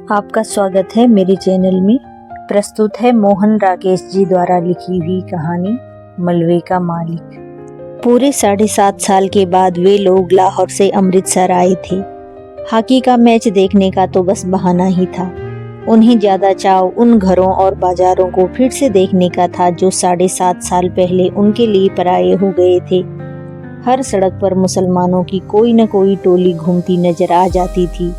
आपका स्वागत है मेरे चैनल में। प्रस्तुत है मोहन राकेश जी द्वारा लिखी हुई कहानी मलबे का मालिक। पूरे 7.5 साल के बाद वे लोग लाहौर से अमृतसर आए थे। हॉकी का मैच देखने का तो बस बहाना ही था। उन्हें ज्यादा चाव उन घरों और बाजारों को फिर से देखने का था जो 7.5 साल पहले उनके लिए पराये हो गए थे। हर सड़क पर मुसलमानों की कोई न कोई टोली घूमती नजर आ जाती थी।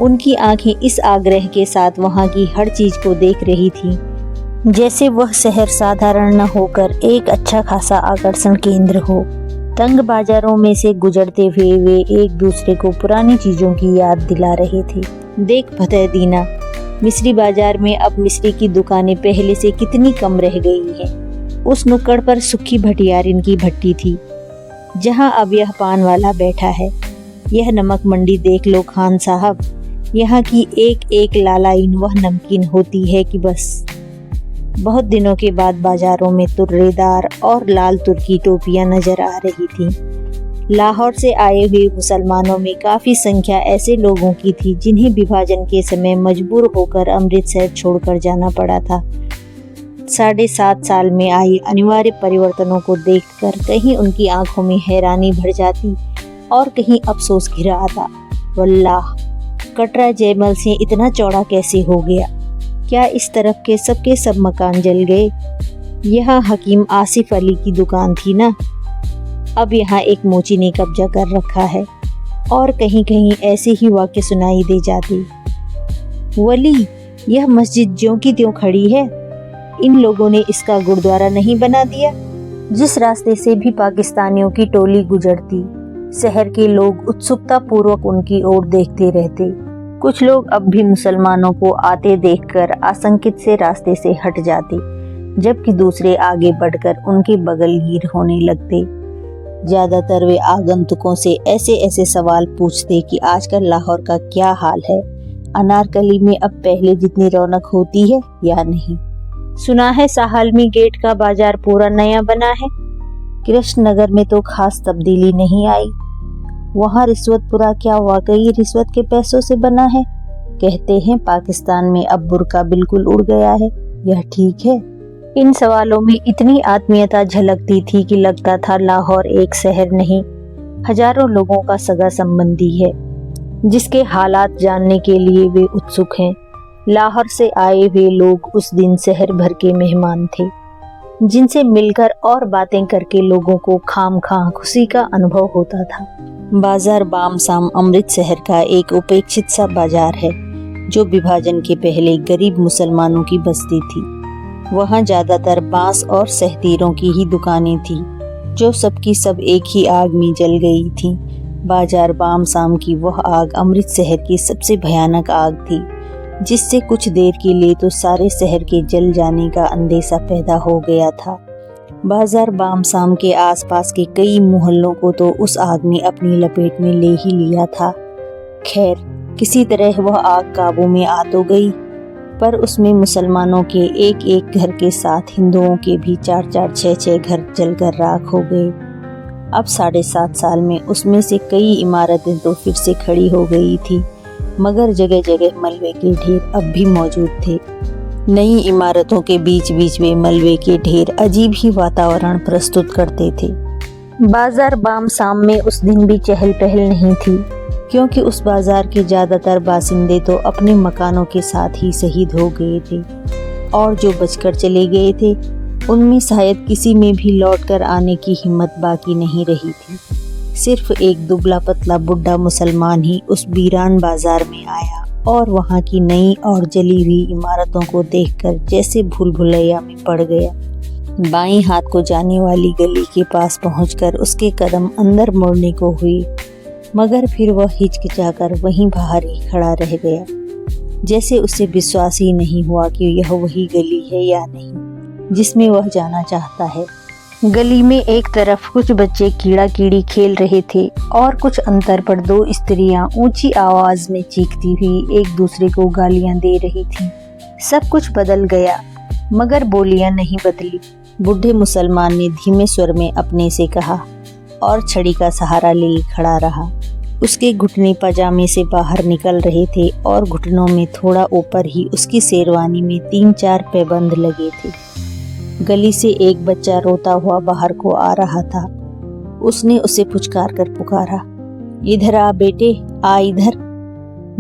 उनकी आंखें इस आग्रह के साथ वहां की हर चीज को देख रही थी जैसे वह शहर साधारण न होकर एक अच्छा खासा आकर्षण केंद्र हो। तंग बाजारों में से गुजरते हुए वे एक दूसरे को पुरानी चीजों की याद दिला रहे थे। देख फतेह दीना, मिस्री बाजार में अब मिस्री की दुकानें पहले से कितनी कम रह गई हैं। उस नुक्कड़ पर सुखी भटियारिन की भट्टी थी जहां अब यह पान वाला बैठा है। यह नमक मंडी देख लो खान साहब, यहाँ की एक एक लालाइन वह नमकीन होती है कि बस। बहुत दिनों के बाद बाजारों में तुर्रेदार और लाल तुर्की टोपियां नजर आ रही थीं। लाहौर से आए हुए मुसलमानों में काफी संख्या ऐसे लोगों की थी जिन्हें विभाजन के समय मजबूर होकर अमृतसर छोड़कर जाना पड़ा था। 7.5 साल में आए अनिवार्य परिवर्तनों को देखकर कहीं उनकी आंखों में हैरानी भर जाती और कहीं अफसोस घिरा आता। वल्लाह, कटरा जयमल से इतना चौड़ा कैसे हो गया? क्या इस तरफ के सब मकान जल गए? यहाँ हकीम आसिफ अली की दुकान थी ना, अब यहाँ एक मोची ने कब्जा कर रखा है। और कहीं कहीं ऐसे ही वाक्य सुनाई दे जाते। वली, यह मस्जिद ज्यों की त्यों खड़ी है, इन लोगों ने इसका गुरुद्वारा नहीं बना दिया? जिस रास्ते से भी पाकिस्तानियों की टोली गुजरती, शहर के लोग उत्सुकता पूर्वक उनकी ओर देखते रहते। कुछ लोग अब भी मुसलमानों को आते देखकर आशंकित से रास्ते से हट जाते, जबकि दूसरे आगे बढ़कर उनके बगलगीर होने लगते। ज्यादातर वे आगंतुकों से ऐसे ऐसे सवाल पूछते कि आजकल लाहौर का क्या हाल है, अनारकली में अब पहले जितनी रौनक होती है या नहीं। सुना है साहलमी गेट का बाजार पूरा नया बना है। कृष्णनगर में तो खास तब्दीली नहीं आई। वहाँ रिश्वतपुरा क्या वाकई रिश्वत के पैसों से बना है? कहते हैं पाकिस्तान में अब बुर्का बिल्कुल उड़ गया है, यह ठीक है? इन सवालों में इतनी आत्मीयता झलकती थी कि लगता था लाहौर एक शहर नहीं, हजारों लोगों का सगा संबंधी है जिसके हालात जानने के लिए वे उत्सुक हैं। लाहौर से आए हुए लोग उस दिन शहर भर के मेहमान थे, जिनसे मिलकर और बातें करके लोगों को खामखा खुशी का अनुभव होता था। बाजार बामसाम अमृतसर का एक उपेक्षित सा बाजार है जो विभाजन के पहले गरीब मुसलमानों की बस्ती थी। वहाँ ज्यादातर बांस और सहतीरों की ही दुकानें थी जो सबकी सब एक ही आग में जल गई थी। बाजार बामसाम की वह आग अमृतसर की सबसे भयानक आग थी, जिससे कुछ देर के लिए तो सारे शहर के जल जाने का अंदेशा पैदा हो गया था। बाजार बामसाम के आसपास के कई मोहल्लों को तो उस आग ने अपनी लपेट में ले ही लिया था। खैर, किसी तरह वह आग काबू में आ तो गई, पर उसमें मुसलमानों के एक एक घर के साथ हिंदुओं के भी 4-4, 6-6 घर जलकर राख हो गए। अब 7.5 साल में उसमें से कई इमारतें तो फिर से खड़ी हो गई थी, मगर जगह जगह मलबे के ढेर अब भी मौजूद थे। नई इमारतों के बीच बीच में मलबे के ढेर अजीब ही वातावरण प्रस्तुत करते थे। बाजार बामसाम में उस दिन भी चहल पहल नहीं थी, क्योंकि उस बाजार के ज्यादातर बासिंदे तो अपने मकानों के साथ ही शहीद हो गए थे, और जो बचकर चले गए थे उनमें शायद किसी में भी लौटकर आने की हिम्मत बाकी नहीं रही थी। सिर्फ एक दुबला पतला बुढ़ा मुसलमान ही उस वीरान बाजार में आया और वहाँ की नई और जली हुई इमारतों को देखकर जैसे भूल भुलैया में पड़ गया। बाईं हाथ को जाने वाली गली के पास पहुंचकर उसके कदम अंदर मुड़ने को हुए, मगर फिर वह हिचकिचाकर वहीं बाहर ही खड़ा रह गया, जैसे उसे विश्वास ही नहीं हुआ कि यह वही गली है या नहीं जिसमें वह जाना चाहता है। गली में एक तरफ कुछ बच्चे कीड़ा कीड़ी खेल रहे थे और कुछ अंतर पर 2 स्त्रियां ऊंची आवाज में चीखती हुई एक दूसरे को गालियां दे रही थीं। सब कुछ बदल गया, मगर बोलियां नहीं बदली। बूढ़े मुसलमान ने धीमे स्वर में अपने से कहा और छड़ी का सहारा लिए खड़ा रहा। उसके घुटने पजामे से बाहर निकल रहे थे और घुटनों में थोड़ा ऊपर ही उसकी शेरवानी में 3-4 पैबंद लगे थे। गली से एक बच्चा रोता हुआ बाहर को आ रहा था। उसने उसे पुचकार कर पुकारा, इधर आ बेटे, आ इधर,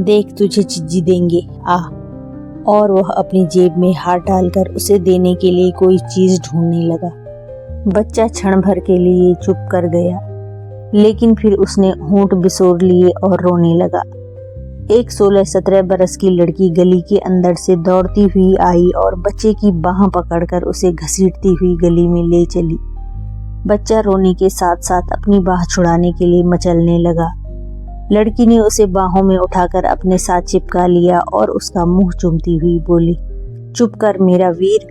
देख तुझे चिज्जी देंगे, आ। और वह अपनी जेब में हाथ डालकर उसे देने के लिए कोई चीज ढूंढने लगा। बच्चा क्षण भर के लिए चुप कर गया, लेकिन फिर उसने होंठ बिसोर लिए और रोने लगा। एक 16-17 बरस की लड़की गली के अंदर से दौड़ती हुई आई और बच्चे की बाह पकड़कर उसे घसीटती हुई गली में ले चली। बच्चा रोने के साथ साथ अपनी बाह छुड़ाने के लिए मचलने लगा। लड़की ने उसे बाहों में उठाकर अपने साथ चिपका लिया और उसका मुंह चूमती हुई बोली, चुप कर मेरा वीर,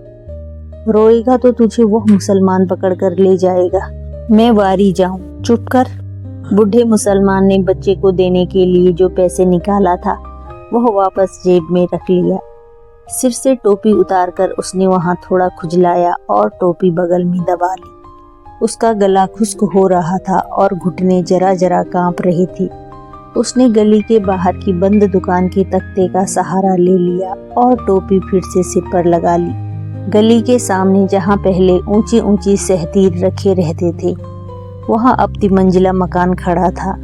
रोएगा तो तुझे वह मुसलमान पकड़कर ले जाएगा, मैं वारी जाऊं, चुप कर। बूढ़े मुसलमान ने बच्चे को देने के लिए जो पैसे निकाला था वह वापस जेब में रख लिया। सिर से टोपी उतारकर उसने वहां थोड़ा खुजलाया और टोपी बगल में दबा ली। उसका गला खुश्क हो रहा था और घुटने जरा जरा कांप रही थी। उसने गली के बाहर की बंद दुकान के तख्ते का सहारा ले लिया और टोपी फिर से सिर पर लगा ली। गली के सामने जहां पहले ऊंची ऊंची सहतीर रखे रहते थे, वहां अब तिमंजिला मकान खड़ा था।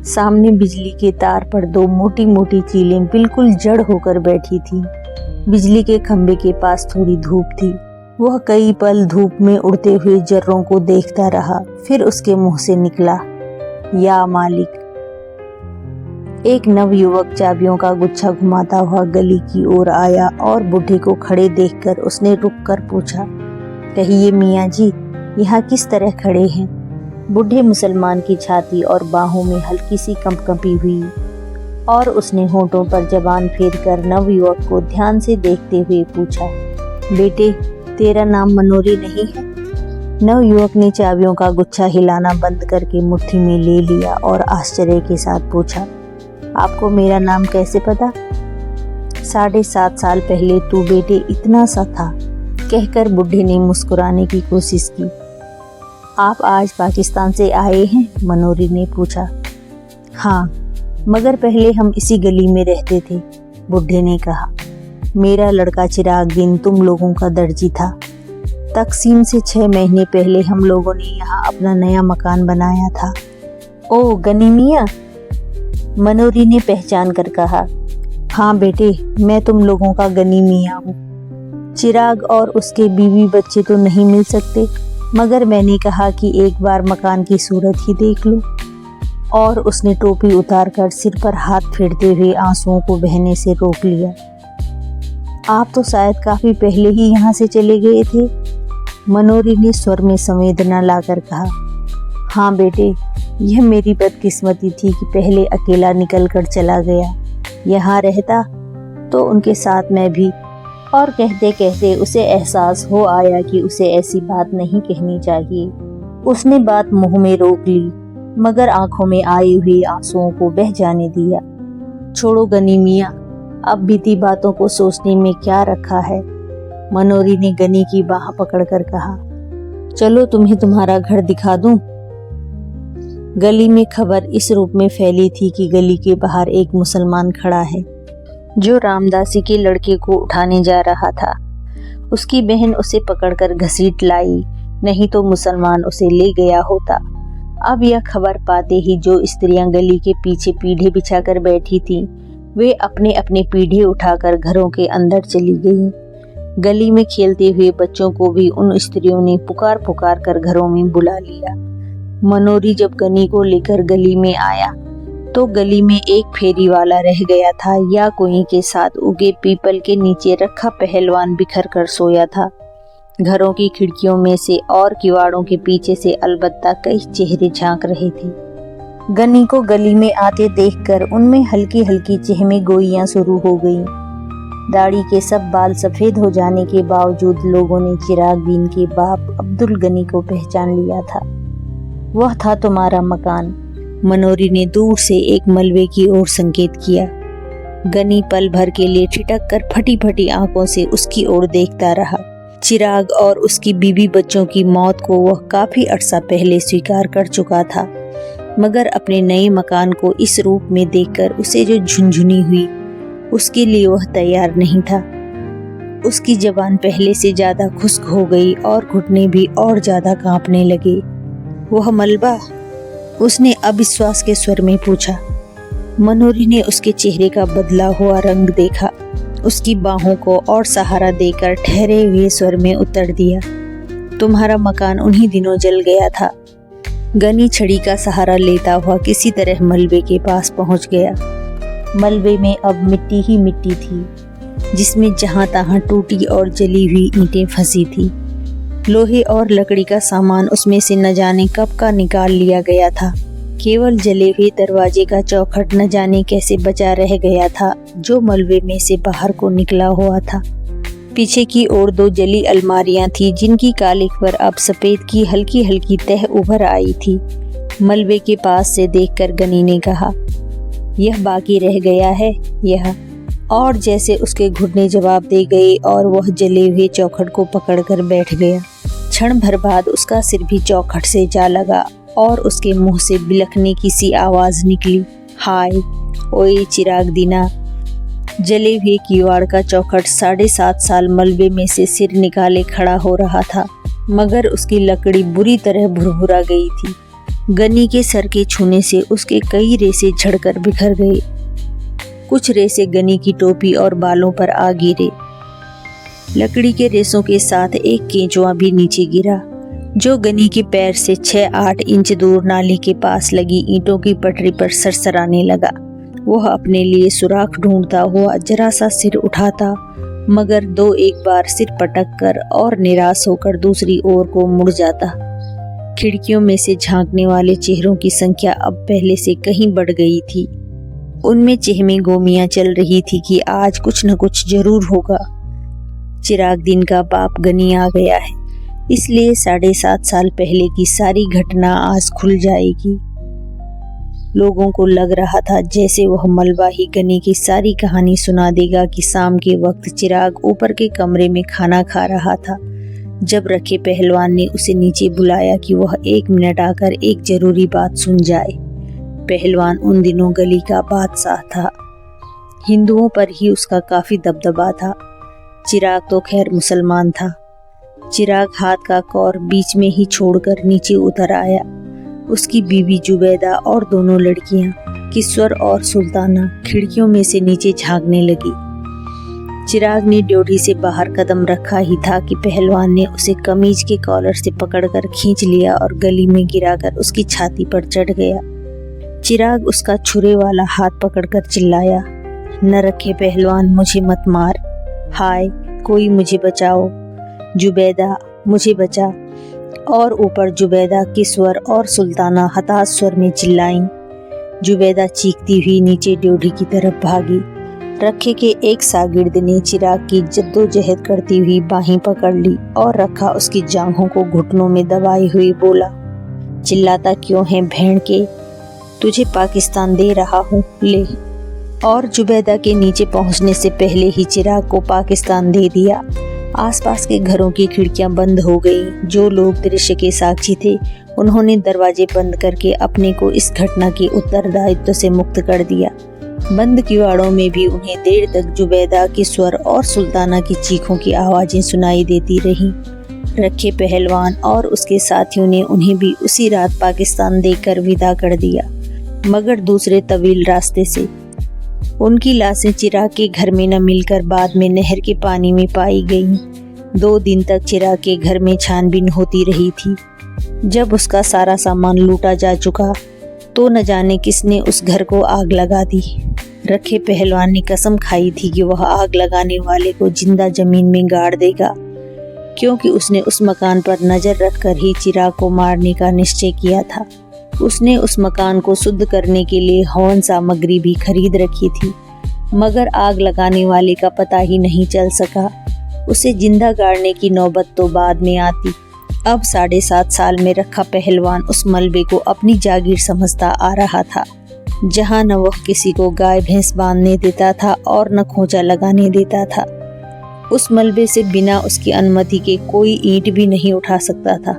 सामने बिजली के तार पर 2 मोटी मोटी चीलें बिल्कुल जड़ होकर बैठी थी। बिजली के खंबे के पास थोड़ी धूप थी। वह कई पल धूप में उड़ते हुए जर्रों को देखता रहा। फिर उसके मुंह से निकला, या मालिक। एक नवयुवक चाबियों का गुच्छा घुमाता हुआ गली की ओर आया और बूढ़े को खड़े देखकर उसने रुककर पूछा, कहिए मियाँ जी, यहाँ किस तरह खड़े हैं? बूढ़े मुसलमान की छाती और बाहों में हल्की सी कंपकंपी हुई और उसने होंठों पर जबान फेरकर नवयुवक को ध्यान से देखते हुए पूछा, बेटे, तेरा नाम मनोरी नहीं है? नवयुवक ने चाबियों का गुच्छा हिलाना बंद करके मुट्ठी में ले लिया और आश्चर्य के साथ पूछा, आपको मेरा नाम कैसे पता? 7.5 साल पहले तू बेटे इतना सा था, कहकर बूढ़े ने मुस्कुराने की कोशिश की। आप आज पाकिस्तान से आए हैं? मनोरी ने पूछा। हाँ, मगर पहले हम इसी गली में रहते थे, बूढ़े ने कहा। मेरा लड़का चिराग दिन तुम लोगों का दर्जी था। तकसीम से 6 महीने पहले हम लोगों ने यहाँ अपना नया मकान बनाया था। ओ गनी मियाँ, मनोरी ने पहचान कर कहा। हाँ बेटे, मैं तुम लोगों का गनी मियाँ हूँ। चिराग और उसके बीवी बच्चे तो नहीं मिल सकते, मगर मैंने कहा कि एक बार मकान की सूरत ही देख लो। और उसने टोपी उतारकर सिर पर हाथ फेरते हुए आंसुओं को बहने से रोक लिया। आप तो शायद काफी पहले ही यहाँ से चले गए थे, मनोरी ने स्वर में संवेदना लाकर कहा। हाँ बेटे, यह मेरी बदकिस्मती थी कि पहले अकेला निकल कर चला गया। यहाँ रहता तो उनके साथ मैं भी। और कहते कहते उसे एहसास हो आया कि उसे ऐसी बात नहीं कहनी चाहिए। उसने बात मुंह में रोक ली, मगर आंखों में आए हुए आंसुओं को बह जाने दिया। छोड़ो गनी मियाँ, अब बीती बातों को सोचने में क्या रखा है, मनोरी ने गनी की बाह पकड़कर कहा। चलो तुम्हें तुम्हारा घर दिखा दूं। गली में खबर इस रूप में फैली थी कि गली के बाहर एक मुसलमान खड़ा है जो रामदासी के लड़के को उठाने जा रहा था। उसकी बहन उसे पकड़कर घसीट लाई, नहीं तो मुसलमान उसे ले गया होता। अब यह खबर पाते ही जो स्त्रियां गली के पीछे पीढ़े बिछाकर बैठी थीं, वे अपने अपने पीढ़े उठाकर घरों के अंदर चली गईं। गली में खेलते हुए बच्चों को भी उन स्त्रियों ने पुकार पुकार कर घरों में बुला लिया। मनोरी जब गनी को लेकर गली में आया तो गली में एक फेरी वाला रह गया था या कोई के साथ उगे पीपल के नीचे रखा पहलवान बिखर कर सोया था। घरों की खिड़कियों में से और किवाड़ों के पीछे से अलबत्ता कई चेहरे झांक रहे थे। गनी को गली में आते देखकर उनमें हल्की हल्की चहमे गोइयां शुरू हो गईं। दाढ़ी के सब बाल सफेद हो जाने के बावजूद लोगों ने चिराग दीन के बाप अब्दुल गनी को पहचान लिया था। वह था तुम्हारा मकान, मनोरी ने दूर से एक मलबे की ओर संकेत किया। गनी पल भर के लिए ठिठक कर फटी फटी आंखों से उसकी ओर देखता रहा। चिराग और उसकी बीवी बच्चों की मौत को वह काफी अरसा पहले स्वीकार कर चुका था, मगर अपने नए मकान को इस रूप में देखकर उसे जो झुनझुनी हुई, उसके लिए वह तैयार नहीं था। उसकी जबान पहले से ज्यादा खुश्क हो गई और घुटने भी और ज्यादा कांपने लगे। वह मलबा? उसने अविश्वास के स्वर में पूछा। मनोरी ने उसके चेहरे का बदला हुआ रंग देखा, उसकी बाहों को और सहारा देकर ठहरे हुए स्वर में उत्तर दिया, तुम्हारा मकान उन्हीं दिनों जल गया था। गनी छड़ी का सहारा लेता हुआ किसी तरह मलबे के पास पहुंच गया। मलबे में अब मिट्टी ही मिट्टी थी, जिसमें जहां तहां टूटी और जली हुई ईंटें फंसी थी। लोहे और लकड़ी का सामान उसमें से न जाने कब का निकाल लिया गया था। केवल जले हुए दरवाजे का चौखट न जाने कैसे बचा रह गया था, जो मलबे में से बाहर को निकला हुआ था। पीछे की ओर 2 जली अलमारियां थी, जिनकी कालिक पर अब सफेद की हल्की हल्की तह उभर आई थी। मलबे के पास से देखकर गनी ने कहा, यह बाकी रह गया है यह। और जैसे उसके घुटने जवाब दे गए और वह जले हुए चौखट को पकड़कर बैठ गया। क्षण भर बाद उसका सिर भी चौखट से जा लगा और उसके मुंह से बिलखने की सी आवाज निकली, हाय ओए चिराग दीना। जले हुए किवाड़ का चौखट 7.5 साल मलबे में से सिर निकाले खड़ा हो रहा था, मगर उसकी लकड़ी बुरी तरह भुरभुरा गई थी। गनी के सर के छूने से उसके कई रेसे झड़कर बिखर गए। कुछ रेसे गनी की टोपी और बालों पर आ गिरे। लकड़ी के रेसों के साथ एक केंचुआ भी नीचे गिरा, जो गनी के पैर से 6-8 इंच दूर नाली के पास लगी ईंटों की पटरी पर सरसराने लगा। वह अपने लिए सुराख ढूंढता हुआ जरा सा सिर उठाता, मगर 2-1 बार सिर पटक कर और निराश होकर दूसरी ओर को मुड़ जाता। खिड़कियों में से झांकने वाले चेहरों की संख्या अब पहले से कहीं बढ़ गई थी। उनमें चेहमे गोमियां चल रही थी कि आज कुछ न कुछ जरूर होगा। चिराग दिन का बाप गनी आ गया है, इसलिए 7.5 साल पहले की सारी घटना आज खुल जाएगी। लोगों को लग रहा था जैसे वह मलबा ही गनी की सारी कहानी सुना देगा कि शाम के वक्त चिराग ऊपर के कमरे में खाना खा रहा था, जब रखे पहलवान ने उसे नीचे बुलाया कि वह 1 मिनट आकर एक जरूरी बात सुन जाए। पहलवान उन दिनों गली का बादशाह था। हिंदुओं पर ही उसका काफी दबदबा था। चिराग तो खैर मुसलमान था। चिराग हाथ का कौर बीच में ही छोड़कर नीचे उतर आया। उसकी बीवी जुबैदा और दोनों लड़कियां किस्वर और सुल्ताना खिड़कियों में से नीचे झांकने लगी। चिराग ने ड्योढ़ी से बाहर कदम रखा ही था कि पहलवान ने उसे कमीज के कॉलर से पकड़कर खींच लिया और गली में गिराकर उसकी छाती पर चढ़ गया। चिराग उसका छुरे वाला हाथ पकड़कर चिल्लाया, न रखे पहलवान, मुझे मत मार। हाय कोई मुझे बचाओ, जुबैदा मुझे बचा। और ऊपर जुबैदा किस्वर और सुल्ताना हताश स्वर में चिल्लाईं। जुबैदा चीखती हुई नीचे ड्योढ़ी की तरफ भागी। रखे के एक शागिर्द ने चिराग की जद्दोजहद करती हुई बाहें पकड़ ली और रखा उसकी जांघों को घुटनों में दबाए हुए बोला, चिल्लाता क्यों है भेड़ के, तुझे पाकिस्तान दे रहा हूँ, ले। और जुबैदा के नीचे पहुँचने से पहले ही चिराग को पाकिस्तान दे दिया। आसपास के घरों की खिड़कियां बंद हो गईं। जो लोग दृश्य के साक्षी थे, उन्होंने दरवाजे बंद करके अपने को इस घटना के उत्तरदायित्व से मुक्त कर दिया। बंद किवाड़ों में भी उन्हें देर तक जुबैदा की स्वर और सुल्ताना की चीखों की आवाजें सुनाई देती रहीं। रखे पहलवान और उसके साथियों ने उन्हें भी उसी रात पाकिस्तान देकर विदा कर दिया, मगर दूसरे तवील रास्ते से। उनकी लाशें चिराग के घर में न मिलकर बाद में नहर के पानी में पाई गईं। 2 दिन तक चिराग के घर में छानबीन होती रही थी। जब उसका सारा सामान लूटा जा चुका तो न जाने किसने उस घर को आग लगा दी। रखे पहलवान ने कसम खाई थी कि वह आग लगाने वाले को जिंदा जमीन में गाड़ देगा, क्योंकि उसने उस मकान पर नजर रखकर ही चिराग को मारने का निश्चय किया था। उसने उस मकान को शुद्ध करने के लिए हवन सामग्री भी खरीद रखी थी, मगर आग लगाने वाले का पता ही नहीं चल सका। उसे जिंदा गाड़ने की नौबत तो बाद में आती। अब 7.5 साल में रखा पहलवान उस मलबे को अपनी जागीर समझता आ रहा था, जहां न वह किसी को गाय भैंस बांधने देता था और न खोंचा लगाने देता था। उस मलबे से बिना उसकी अनुमति के कोई ईंट भी नहीं उठा सकता था।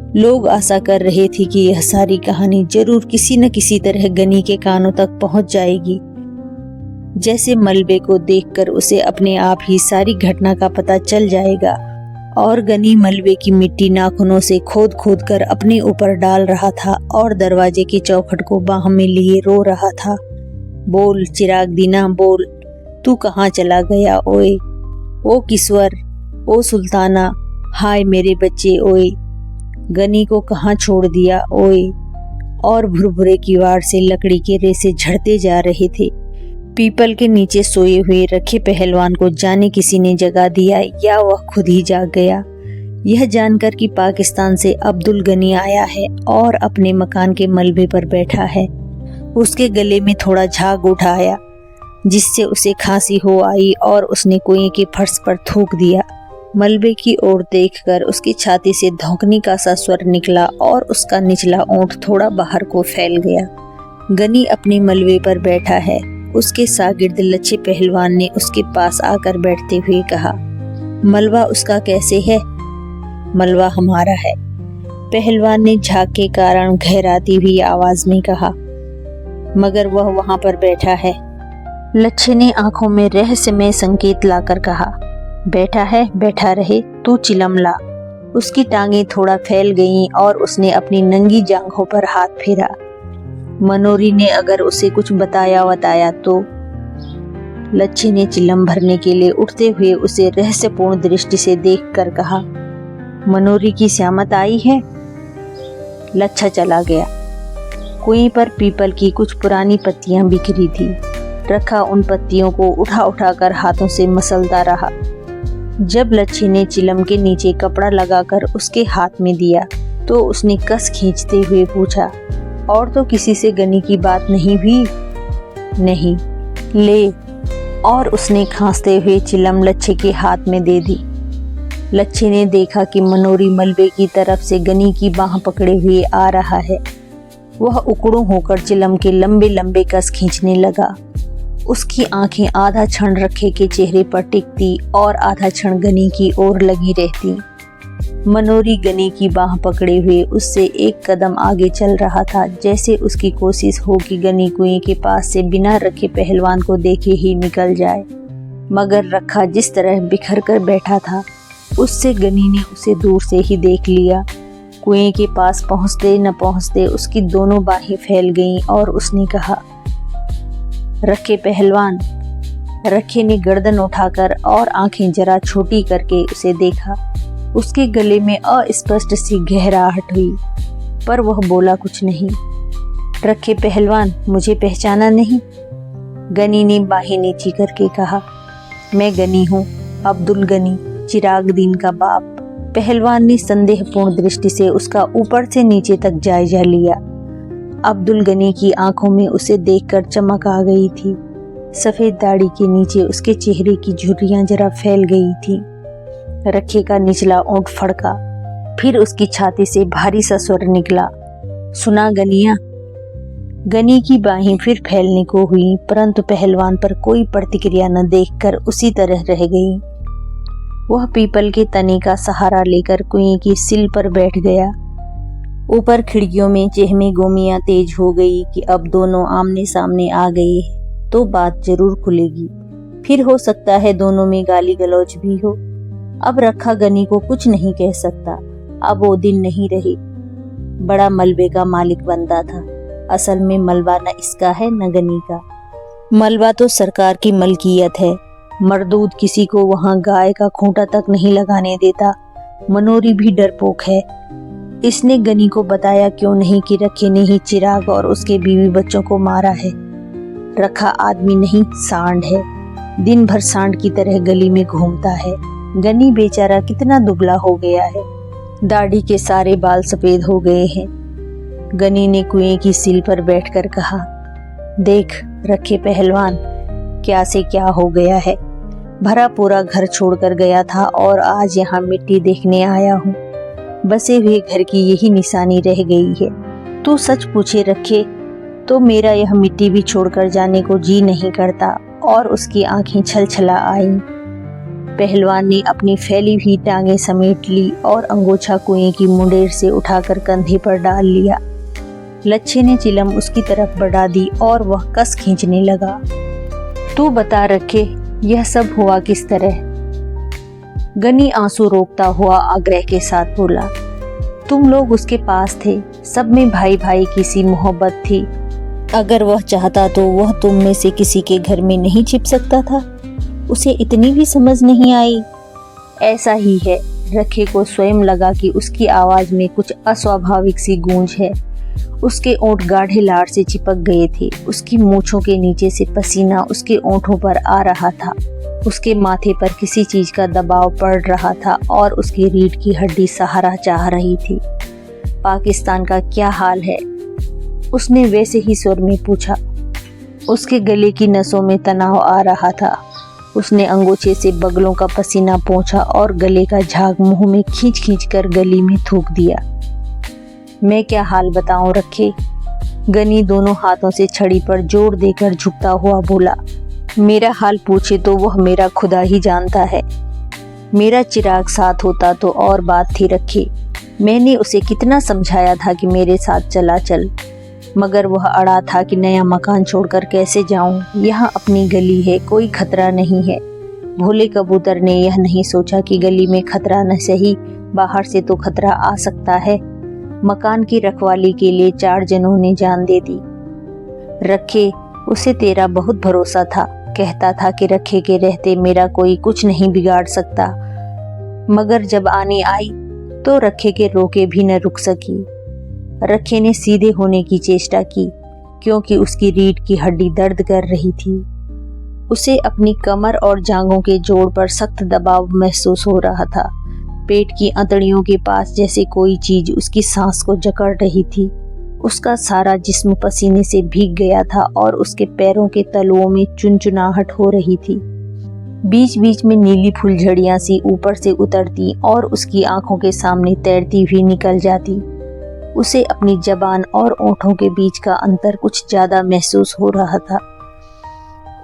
लोग आशा कर रहे थे कि यह सारी कहानी जरूर किसी न किसी तरह गनी के कानों तक पहुंच जाएगी। जैसे मलबे को देखकर उसे अपने आप ही सारी घटना का पता चल जाएगा। और गनी मलबे की मिट्टी नाखूनों से खोद खोद कर अपने ऊपर डाल रहा था और दरवाजे के चौखट को बाह में लिए रो रहा था। बोल चिराग दीना बोल, तू कहाँ चला गया ओए? ओ किस्वर, ओ सुल्ताना, हाय मेरे बच्चे ओए, गनी को कहाँ छोड़ दिया ओए? और भुरभुरे किवाड़ से लकड़ी के रेसे झड़ते जा रहे थे। पीपल के नीचे सोए हुए रखे पहलवान को जाने किसी ने जगा दिया या वह खुद ही जाग गया। यह जानकर कि पाकिस्तान से अब्दुल गनी आया है और अपने मकान के मलबे पर बैठा है, उसके गले में थोड़ा झाग उठाया जिससे उसे खांसी हो आई और उसने कुएं के फर्श पर थूक दिया। मलबे की ओर देखकर उसकी छाती से धौंकने का सा स्वर निकला और उसका निचला ओंठ थोड़ा बाहर को फैल गया। गनी अपने मलबे पर बैठा है। उसके शागिर्द लच्छे पहलवान ने उसके पास आकर बैठते हुए कहा, मलबा उसका कैसे है? मलबा हमारा है, पहलवान ने झाग के कारण घहराती हुई आवाज में कहा, मगर वह वहां पर बैठा है। लच्छे ने आंखों में रहस्यमय संकेत लाकर कहा, बैठा है, बैठा रहे, तू चिलम ला। उसकी टांगें थोड़ा फैल गईं और उसने अपनी नंगी जांघों पर हाथ फेरा। मनोरी ने अगर उसे कुछ बताया तो? लच्छे ने चिलम भरने के लिए उठते हुए उसे रहस्यपूर्ण दृष्टि से देखकर कहा, मनोरी की स्यामत आई है। लच्छा चला गया। कुएं पर पीपल की कुछ पुरानी पत्तियां बिखरी थी। रखा उन पत्तियों को उठा उठा कर हाथों से मसलता रहा। जब लच्छे ने चिलम के नीचे कपड़ा लगाकर उसके हाथ में दिया तो उसने कस खींचते हुए पूछा, और तो किसी से गनी की बात नहीं हुई? नहीं। ले। और उसने खांसते हुए चिलम लच्छे के हाथ में दे दी। लच्छे ने देखा कि मनोरी मलबे की तरफ से गनी की बाह पकड़े हुए आ रहा है। वह उकड़ू होकर चिलम के लंबे लंबे कस खींचने लगा। उसकी आंखें आधा क्षण रखे के चेहरे पर टिकती और आधा क्षण गनी की ओर लगी रहती। मनोरी गनी की बाह पकड़े हुए उससे एक कदम आगे चल रहा था, जैसे उसकी कोशिश हो कि गनी कुएं के पास से बिना रखे पहलवान को देखे ही निकल जाए। मगर रखा जिस तरह बिखर कर बैठा था, उससे गनी ने उसे दूर से ही देख लिया। कुएं के पास पहुंचते न पहुंचते उसकी दोनों बाहें फैल गईं और उसने कहा, रखे पहलवान। रखे ने गर्दन उठाकर और आंखें जरा छोटी करके उसे देखा। उसके गले में अस्पष्ट सी गहराहट हुई, पर वह बोला कुछ नहीं। रखे पहलवान, मुझे पहचाना नहीं? गनी ने बाहें नीची करके कहा, मैं गनी हूँ, अब्दुल गनी, चिराग दीन का बाप। पहलवान ने संदेहपूर्ण दृष्टि से उसका ऊपर से नीचे तक जायजा लिया। अब्दुल गनी की आंखों में उसे देखकर चमक आ गई थी। सफेद दाढ़ी के नीचे उसके चेहरे की झुर्रियां जरा फैल गई थी। रखे का निचला ओंठ फड़का, फिर उसकी छाती से भारी सा स्वर निकला, सुना गनिया? गनी की बाहें फिर फैलने को हुई, परंतु पहलवान पर कोई प्रतिक्रिया न देखकर उसी तरह रह गई। वह पीपल के तने का सहारा लेकर कुएं की सिल पर बैठ गया। ऊपर खिड़कियों में चहमे गोमियां तेज हो गई कि अब दोनों आमने सामने आ गए तो बात जरूर खुलेगी। फिर हो सकता है दोनों में गाली गलौज भी हो। अब रखा गनी को कुछ नहीं कह सकता। अब वो दिन नहीं रहे। बड़ा मलबे का मालिक बनता था। असल में मलबा न इसका है न गनी का। मलबा तो सरकार की मलकियत है। मरदूद किसी को वहां गाय का खूंटा तक नहीं लगाने देता। मनोरी भी डरपोक है। इसने गनी को बताया क्यों नहीं कि रखे ने ही चिराग और उसके बीवी बच्चों को मारा है। रखा आदमी नहीं, सांड है। दिन भर सांड की तरह गली में घूमता है। गनी बेचारा कितना दुबला हो गया है। दाढ़ी के सारे बाल सफेद हो गए हैं। गनी ने कुएं की सील पर बैठकर कहा, देख रखे पहलवान, क्या से क्या हो गया है। भरा पूरा घर छोड़कर गया था और आज यहाँ मिट्टी देखने आया हूँ। बसे हुए घर की यही निशानी रह गई है। तू सच पूछे रखे तो मेरा यह मिट्टी भी छोड़कर जाने को जी नहीं करता। और उसकी आंखें छलछला आईं। पहलवान ने अपनी फैली हुई टांगें समेट ली और अंगोछा कुएं की मुंडेर से उठाकर कंधे पर डाल लिया। लच्छे ने चिलम उसकी तरफ बढ़ा दी और वह कस खींचने लगा। तू बता रखे, यह सब हुआ किस तरह? गनी आंसू रोकता हुआ आग्रह के साथ बोला। तुम लोग उसके पास थे, सब में भाई भाई की सी मोहब्बत थी। अगर वह चाहता तो वह तुम में से किसी के घर में नहीं छिप सकता था? उसे इतनी भी समझ नहीं आई? ऐसा ही है। रखे को स्वयं लगा कि उसकी आवाज में कुछ अस्वाभाविक सी गूंज है। उसके ओंठ गाढ़े लाड़ से चिपक गए थे। उसकी मूंछों के नीचे से पसीना उसके ओंठों पर आ रहा था। उसके माथे पर किसी चीज का दबाव पड़ रहा था और उसकी रीढ़ की हड्डी सहारा चाह रही थी। पाकिस्तान का क्या हाल है? उसने वैसे ही स्वर में पूछा। उसके गले की नसों में तनाव आ रहा था। उसने अंगूछे से बगलों का पसीना पोंछा और गले का झाग मुंह में खींच खींच कर गली में थूक दिया। मैं क्या हाल बताऊं रखे? गनी दोनों हाथों से छड़ी पर जोर देकर झुकता हुआ बोला। मेरा हाल पूछे तो वह मेरा खुदा ही जानता है। मेरा चिराग साथ होता तो और बात थी रखे। मैंने उसे कितना समझाया था कि मेरे साथ चला चल, मगर वह अड़ा था कि नया मकान छोड़कर कैसे जाऊं। यहाँ अपनी गली है, कोई खतरा नहीं है। भोले कबूतर ने यह नहीं सोचा कि गली में खतरा न सही, बाहर से तो खतरा आ सकता है। मकान की रखवाली के लिए 4 जनों ने जान दे दी। रखे, उसे तेरा बहुत भरोसा था। कहता था कि रखे के रहते मेरा कोई कुछ नहीं बिगाड़ सकता, मगर जब आने आई तो रखे के रोके भी न रुक सकी। रखे ने सीधे होने की चेष्टा की क्योंकि उसकी रीढ़ की हड्डी दर्द कर रही थी। उसे अपनी कमर और जांघों के जोड़ पर सख्त दबाव महसूस हो रहा था। पेट की अंतड़ियों के पास जैसे कोई चीज उसकी सांस को जकड़ रही थी। उसका सारा जिस्म पसीने से भीग गया था और उसके पैरों के तलुओं में चुनचुनाहट हो रही थी। बीच बीच में नीली फुलझड़ियां सी ऊपर से उतरती और उसकी आंखों के सामने तैरती हुई निकल जाती। उसे अपनी जबान और ओंठों के बीच का अंतर कुछ ज्यादा महसूस हो रहा था।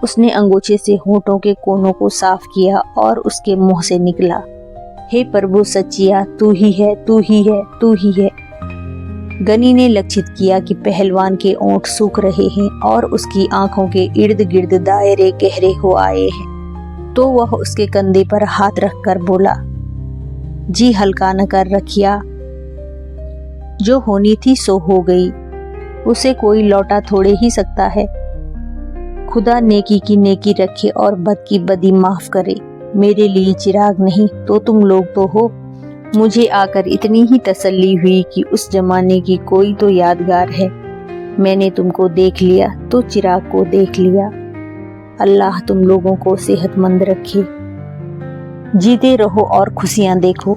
उसने अंगूछे से होंठों के कोनों को साफ किया और उसके मुंह से निकला, हे प्रभु सच्चिया, तू ही है, तू ही है, तू ही है। गनी ने लक्षित किया कि पहलवान के ओंठ सूख रहे हैं और उसकी आंखों के इर्द गिर्द दायरे गहरे हो आए हैं, तो वह उसके कंधे पर हाथ रखकर बोला, जी हल्का न कर रखिया, जो होनी थी सो हो गई, उसे कोई लौटा थोड़े ही सकता है। खुदा नेकी की नेकी रखे और बद की बदी माफ करे। मेरे लिए चिराग नहीं तो तुम लोग तो हो। मुझे आकर इतनी ही तसल्ली हुई कि उस जमाने की कोई तो यादगार है। मैंने तुमको देख लिया तो चिराग को देख लिया। अल्लाह तुम लोगों को सेहतमंद रखे, जीते रहो और खुशियां देखो।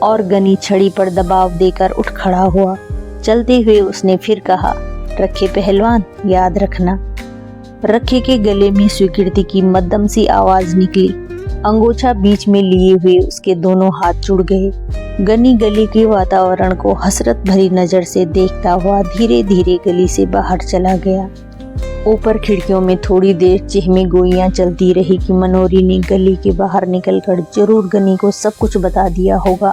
और गनी छड़ी पर दबाव देकर उठ खड़ा हुआ। चलते हुए उसने फिर कहा, रखे पहलवान, याद रखना। रखे के गले में स्वीकृति की मध्यम सी आवाज निकली। अंगोछा बीच में लिए हुए उसके दोनों हाथ जुड़ गए। गनी गली के वातावरण को हसरत भरी नजर से देखता हुआ धीरे धीरे गली से बाहर चला गया। ऊपर खिड़कियों में थोड़ी देर चहमे गोइयां चलती रही कि मनोरी ने गली के बाहर निकलकर जरूर गनी को सब कुछ बता दिया होगा।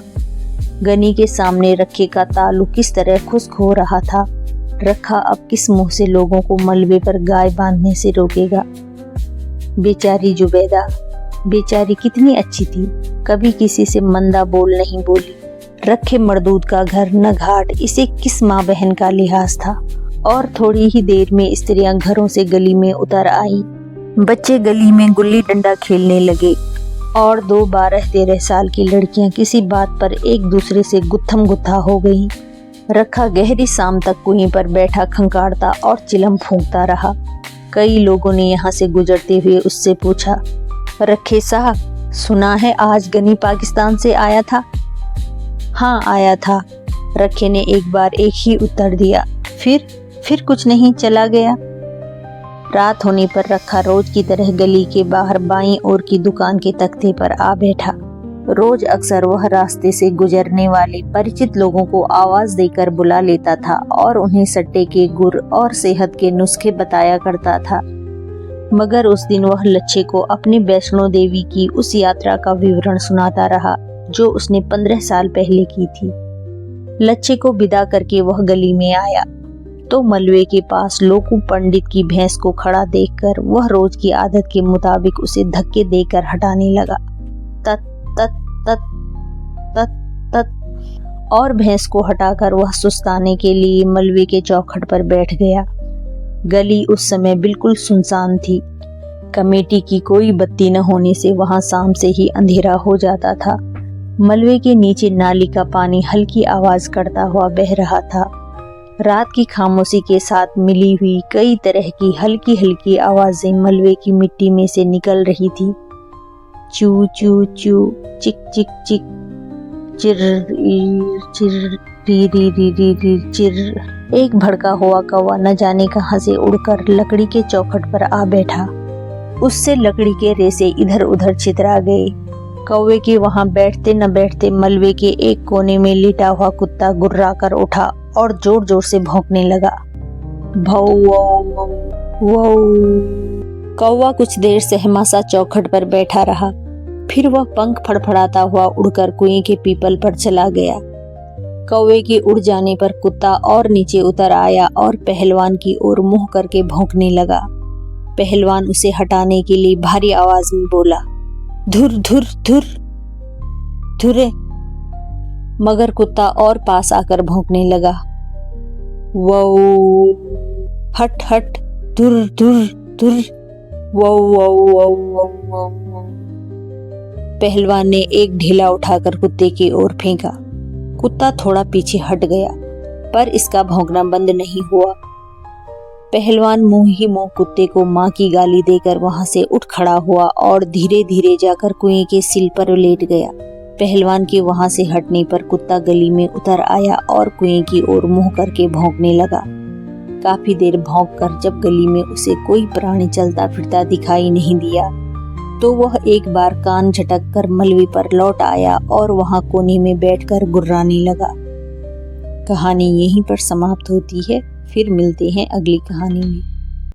गनी के सामने रखे का ताल्लुक किस तरह खुश्क हो रहा था। रखा अब किस मुंह से लोगों को मलबे पर गाय बांधने से रोकेगा। बेचारी जुबैदा, बेचारी कितनी अच्छी थी, कभी किसी से मंदा बोल नहीं बोली। रखे मर्दूद का घर न घाट, इसे किस माँ बहन का लिहाज था। और थोड़ी ही देर में स्त्रियां घरों से गली में उतर आई। बच्चे गली में गुल्ली डंडा खेलने लगे और 2 12-13 साल की लड़कियां किसी बात पर एक दूसरे से गुत्थम गुत्था हो गईं। रखा गहरी शाम तक कुएं पर बैठा खंगाड़ता और चिलम फूंकता रहा। कई लोगों ने यहाँ से गुजरते हुए उससे पूछा, रखे साहब, सुना है आज गनी पाकिस्तान से आया था? हाँ आया था, रखे ने एक बार एक ही उत्तर दिया। फिर कुछ नहीं, चला गया। रात होने पर रखा रोज की तरह गली के बाहर बाईं ओर की दुकान के तख्ते पर आ बैठा। रोज अक्सर वह रास्ते से गुजरने वाले परिचित लोगों को आवाज देकर बुला लेता था और उन्हें सट्टे के गुर और सेहत के नुस्खे बताया करता था। मगर उस दिन वह लच्छे को अपनी वैष्णो देवी की उस यात्रा का विवरण सुनाता रहा जो उसने 15 साल पहले की थी। लच्छे को विदा करके वह गली में आया तो मलबे के पास लोकू पंडित की भैंस को खड़ा देखकर वह रोज की आदत के मुताबिक उसे धक्के देकर हटाने लगा। तत तत तत तत तत और भैंस को हटाकर वह सुस्ताने के लिए मलबे के चौखट पर बैठ गया। गली उस समय बिल्कुल सुनसान थी। कमेटी की कोई बत्ती न होने से वहां शाम से ही अंधेरा हो जाता था। मलबे के नीचे नाली का पानी हल्की आवाज करता हुआ बह रहा था। रात की खामोशी के साथ मिली हुई कई तरह की हल्की हल्की आवाजें मलबे की मिट्टी में से निकल रही थी। चू चू चू, चिक चिक चिक, चिर चिर री री री री री चिर। एक भड़का हुआ कौवा न जाने कहां से उड़कर लकड़ी के चौखट पर आ बैठा। उससे लकड़ी के रेसे इधर उधर छितरा गए। कौवे के वहां बैठते न बैठते मलबे के एक कोने में लेटा हुआ कुत्ता गुर्रा कर उठा और जोर जोर से भौंकने लगा। भौ वो। कौवा कुछ देर सहमा सा चौखट पर बैठा रहा, फिर वह पंख फड़फड़ाता हुआ उड़कर कुएं के पीपल पर चला गया। कौवे के उड़ जाने पर कुत्ता और नीचे उतर आया और पहलवान की ओर मुंह करके भौंकने लगा। पहलवान उसे हटाने के लिए भारी आवाज में बोला, धुर धुर धुर धुरे। मगर कुत्ता और पास आकर भौंकने लगा, वो हट हट धुर धुर धुर, वो। पहलवान ने एक ढीला उठाकर कुत्ते की ओर फेंका। कुत्ता थोड़ा पीछे हट गया पर इसका भौंकना बंद नहीं हुआ। पहलवान मुंह ही मुंह कुत्ते को मां की गाली देकर वहां से उठ खड़ा हुआ और धीरे धीरे जाकर कुएं के सिल पर लेट गया। पहलवान के वहां से हटने पर कुत्ता गली में उतर आया और कुएं की ओर मुंह करके भौंकने लगा। काफी देर भौंक कर जब गली में उसे कोई प्राणी चलता फिरता दिखाई नहीं दिया तो वह एक बार कान झटक कर मलबे पर लौट आया और वहां कोने में बैठकर गुर्राने लगा। कहानी यहीं पर समाप्त होती है। फिर मिलते हैं अगली कहानी में।